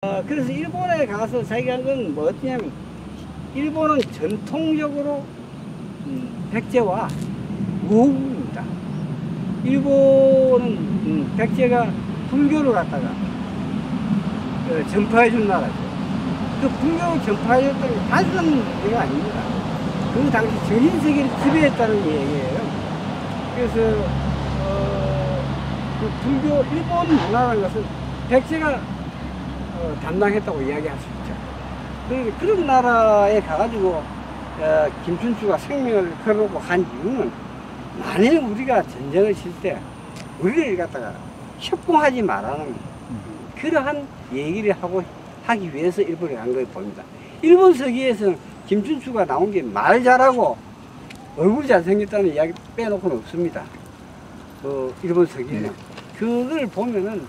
그래서 일본에 가서 자기가 한 건 뭐였냐면, 일본은 전통적으로 백제와 무호국입니다. 일본은 백제가 불교를 갖다가 전파해 준 나라죠. 그 불교를 전파해 줬다는 게 단순한 문제가 아닙니다. 그 당시 정신세계를 지배했다는 얘기예요. 그래서 그 불교 일본 문화라는 것은 백제가 담당했다고 이야기할 수 있죠. 그러니까 그런 나라에 가가지고 김춘추가 생명을 걸어놓고 한 이유는, 만일 우리가 전쟁을 칠 때 우리를 갖다가 협공하지 말라는 그러한 얘기를 하기 위해서 일본에 간 걸 봅니다. 일본 서기에서는 김춘추가 나온 게 말 잘하고 얼굴이 잘생겼다는 이야기 빼놓고는 없습니다. 일본 서기에는. 그걸 보면은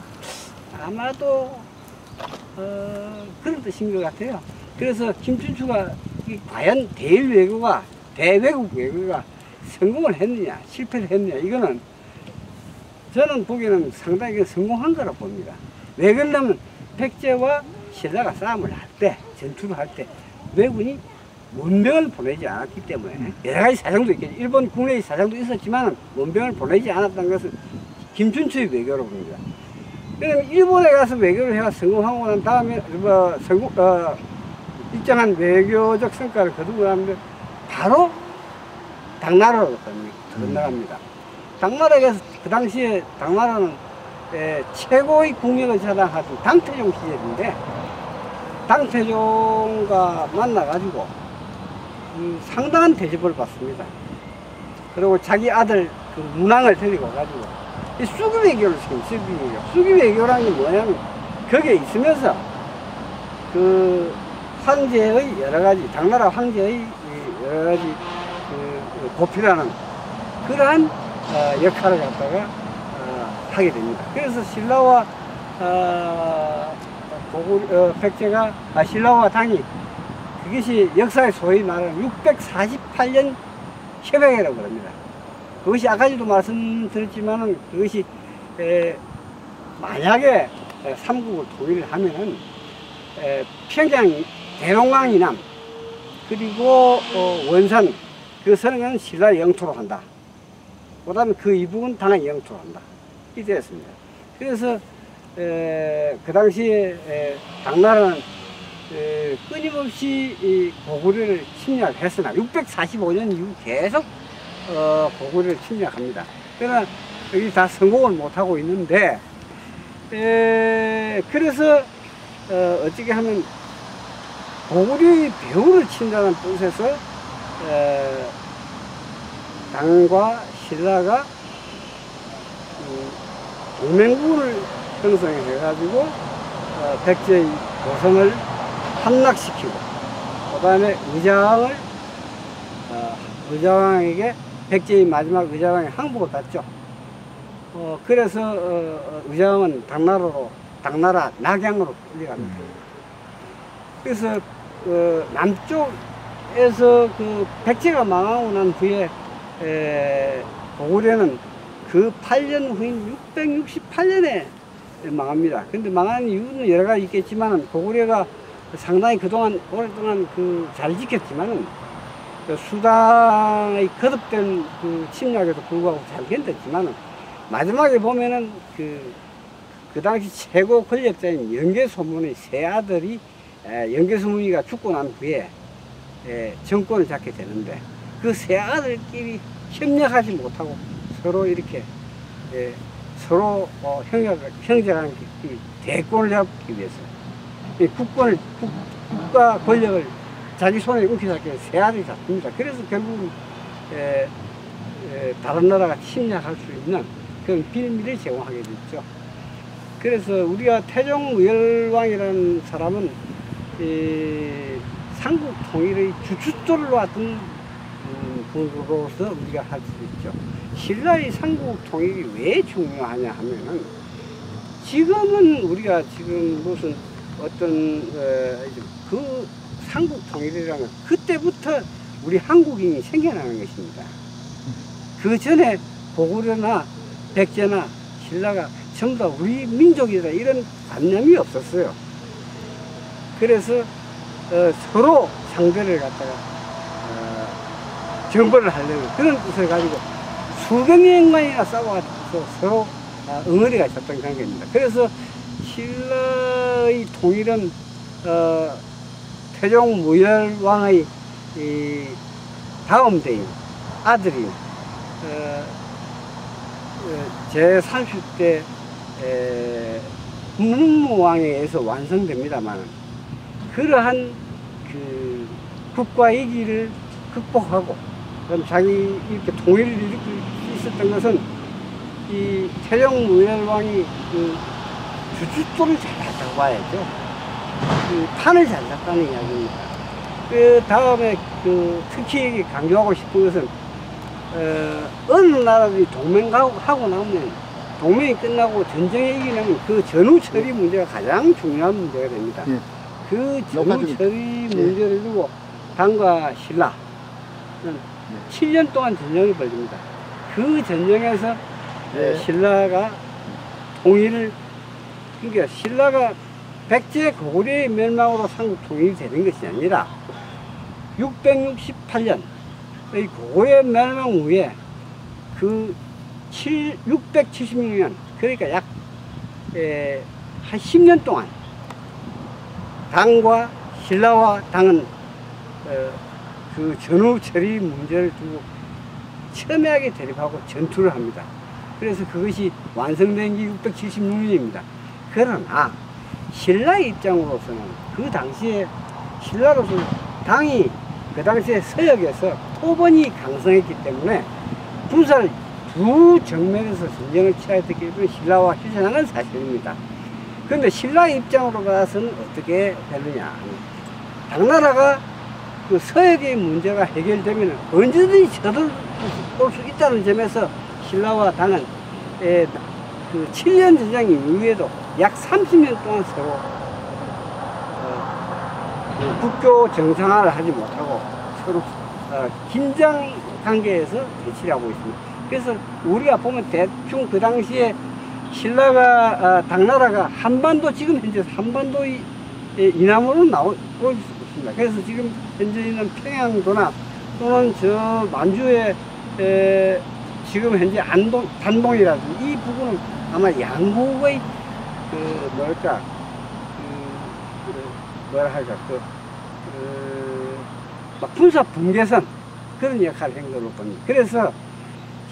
아마도 그런 뜻인 것 같아요. 그래서 김춘추가 과연 대외국 외교가 성공을 했느냐 실패를 했느냐, 이거는 저는 보기에는 상당히 성공한 거라 봅니다. 왜 그러냐면 백제와 신라가 싸움을 할 때, 전투를 할 때 왜군이 문병을 보내지 않았기 때문에, 여러 가지 사정도 있겠죠. 일본 국내의 사정도 있었지만 문병을 보내지 않았다는 것은 김춘추의 외교로 봅니다. 그럼 일본에 가서 외교를 해가 성공하고 난 다음에 일정한 외교적 성과를 거두고 나면 바로 당나라로 건너갑니다. 당나라에서 그 당시에 당나라는 최고의 국력을 자랑하던 당태종 시절인데, 당태종과 만나가지고 상당한 대접을 받습니다. 그리고 자기 아들 그 문왕을 데리고 가지고 이 수기 외교를 시킵니다. 수기 외교라는 게 뭐냐면, 거기에 있으면서 그 황제의 여러 가지, 당나라 황제의 여러 가지 보필하는 그러한 역할을 갖다가 하게 됩니다. 그래서 신라와 신라와 당이, 그것이 역사의 소위 말하는 648년 협약이라고 합니다. 그것이 아까도 말씀드렸지만은, 그것이 만약에 삼국을 통일을 하면은 평양 대롱강 이남 그리고 원산 그 선은 신라의 영토로 한다. 그 다음에 그 이북은 당의 영토로 한다. 이렇게 되었습니다. 그래서 그 당시에 당나라는 끊임없이 이 고구려를 침략했으나 645년 이후 계속 고구려를 침략합니다. 그러나 여기 다 성공을 못하고 있는데, 그래서 어떻게 하면 고구려의 배후를 친다는 뜻에서 당과 신라가 동맹군을 형성해가지고 백제의 고성을 함락시키고, 그 다음에 의자왕에게 백제의 마지막 의자왕의 항복을 받죠. 그래서 의자왕은 당나라 낙양으로 끌려갑니다. 그래서 남쪽에서 그 백제가 망하고 난 후에 고구려는 그 8년 후인 668년에 망합니다. 근데 망한 이유는 여러 가지 있겠지만, 고구려가 상당히 오랫동안 잘 지켰지만은, 수당의 거듭된 그 침략에도 불구하고 잘 견뎠지만은, 마지막에 보면은 그 당시 최고 권력자인 영계소문의 세 아들이, 영계소문이가 죽고 난 후에 정권을 잡게 되는데, 그 세 아들끼리 협력하지 못하고 서로 이렇게 서로 형제라는 대권을 잡기 위해서 국가 권력을 자기 손에 욱히 잡기 위해서 세 아들이 잡습니다. 그래서 결국은 다른 나라가 침략할 수 있는 그런 빌미를 제공하게 됐죠. 그래서 우리가 태종의열왕이라는 사람은 삼국 통일의 주춧돌로 놨던 분으로서 우리가 할 수 있죠. 신라의 삼국 통일이 왜 중요하냐 하면은, 지금은 우리가 지금 무슨 어떤 그 삼국 통일이라는, 그때부터 우리 한국인이 생겨나는 것입니다. 그 전에 고구려나 백제나 신라가 전부 다 우리 민족이다 이런 관념이 없었어요. 그래서 서로 상대를 갖다가 정벌을 하려는 그런 뜻을 가지고 수백 년만이나 싸워가지고 서로 응어리가 졌던 관계입니다. 그래서 신라의 통일은 태종 무열왕의 다음 대인 아들인 제30대 문무왕에 의해서 완성됩니다만, 그러한 그 국가의 위기를 극복하고 그럼 자기 이렇게 통일을 일으킬 수 있었던 것은 이 태종 무열왕이 그 주춧돌을 잘 놨다고 봐야죠. 그 판을 잘 놨다는 이야기입니다. 그 다음에 그 특히 강조하고 싶은 것은 어느 나라들이 동맹하고 나면 동맹이 끝나고 전쟁에 이기려면 그 전후 처리 문제가 가장 중요한 문제가 됩니다. 예. 그 전후 처리 문제를 두고 당과 신라는 7년 동안 전쟁이 벌립니다. 그 전쟁에서 신라가 통일을, 그러니까 신라가 백제 고구려의 멸망으로 삼국 통일이 되는 것이 아니라 668년의 고구려 멸망 후에 그 676년, 그러니까 약 한 10년 동안 당과 신라와 당은 그 전후 처리 문제를 두고 첨예하게 대립하고 전투를 합니다. 그래서 그것이 완성된 게 676년입니다. 그러나 신라의 입장으로서는 그 당시에 신라로서는 당이 그 당시에 서역에서 토번이 강성했기 때문에 군사를 두 정면에서 전쟁을 치러야 되기 때문에 신라와 휴전하는 사실입니다. 그런데 신라의 입장으로 봐서는 어떻게 되느냐. 당나라가 그 서역의 문제가 해결되면 언제든지 쳐들어올 수 있다는 점에서 신라와 당은 그 7년 전쟁 이후에도 약 30년 동안 서로 국교 정상화를 하지 못하고 서로 긴장 관계에서 대치를 하고 있습니다. 그래서 우리가 보면 대충 그 당시에 신라가 당나라가 한반도, 지금 현재 한반도의 이남으로 나오고 있습니다. 그래서 지금 현재 있는 평양도나 또는 저 만주의 지금 현재 단동이라든지 이 부분은 아마 양국의 그 뭐랄까 뭐라 할까 막 군사 분계선 그런 역할을 한 걸로 봅니다. 그래서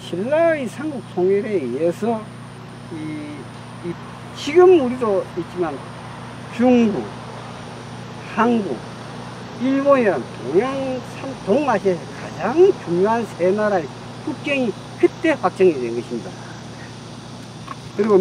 신라의 삼국 통일에 의해서 지금 우리도 있지만 중국, 한국, 일본이란 동아시아에서 가장 중요한 세 나라의 국경이 그때 확정이 된 것입니다. 그리고